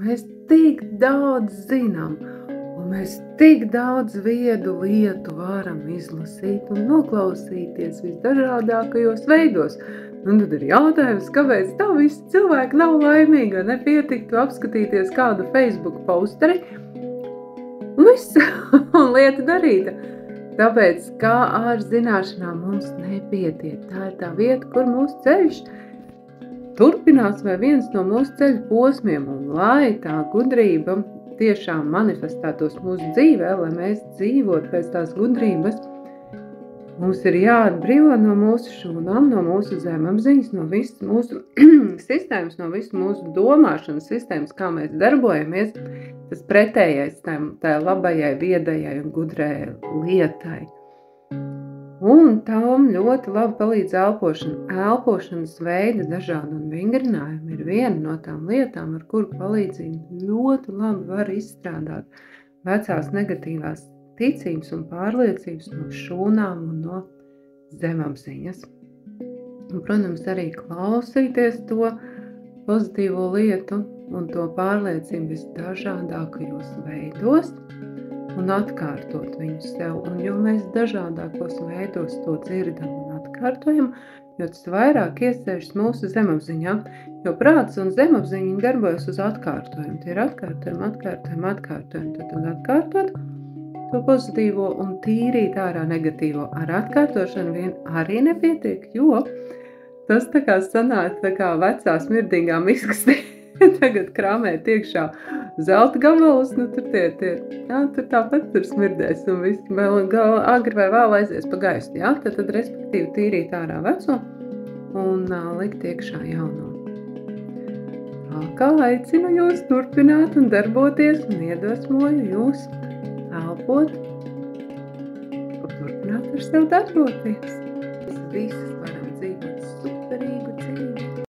Mēs tik daudz zinām, un mēs tik daudz viedu lietu varam izlasīt un noklausīties visdažādākajos veidos. Un tad ir jautājums, kāpēc tā visi cilvēki nav laimīgi, vai nepietiktu apskatīties kādu Facebook posteri, un viss, un lieta darīta. Tāpēc, kā ar zināšanām mums nepietiek, tā ir tā vieta, kur mūsu ceļš turpinās vai viens no mūsu ceļu posmiem, un lai tā gudrība tiešām manifestētos mūsu dzīvē, lai mēs dzīvot pēc tās gudrības, mums ir jāatbrīvo no mūsu šūnām, no mūsu zemapziņas, no visas mūsu sistēmas, no visas mūsu domāšanas sistēmas, kā mēs darbojamies, tas pretējais tai labajai, viedajai un gudrējai lietai. Un tam ļoti labi palīdz elpošana. Elpošanas veidi dažādi un vingrinājumi ir viena no tām lietām, ar kuru palīdzību ļoti labi var izstrādāt vecās negatīvās ticības un pārliecības no šūnām un no zemapziņas. Un, protams, arī klausīties to pozitīvo lietu un to pārliecību visdažādākajos veidos un atkārtot viņu sev. Un jo mēs dažādākos veidos to dzirdam un atkārtojam, jo tas vairāk iesēžas mūsu zemapziņā, jo prāts un zemapziņa darbojas uz atkārtojumu. Tie ir atkārtojumi. Tad atkārtot to pozitīvo un tīrīt ārā negatīvo. Ar atkārtošanu vien arī nepietiek, jo tas tā kā sanāk tā kā vecā smirdīgā miskastē. Tagad krāmēt iekšā zelta gabalus, tur tur tāpat tur smirdēs un viss vēl agri vai vēl aizies pa gaistu, jā? Tad respektīvi tīrīt ārā veco un likt iekšā jauno. Tā kā aicinu jūs turpināt un darboties un iedvesmoju jūs elpot un turpināt ar sev darboties.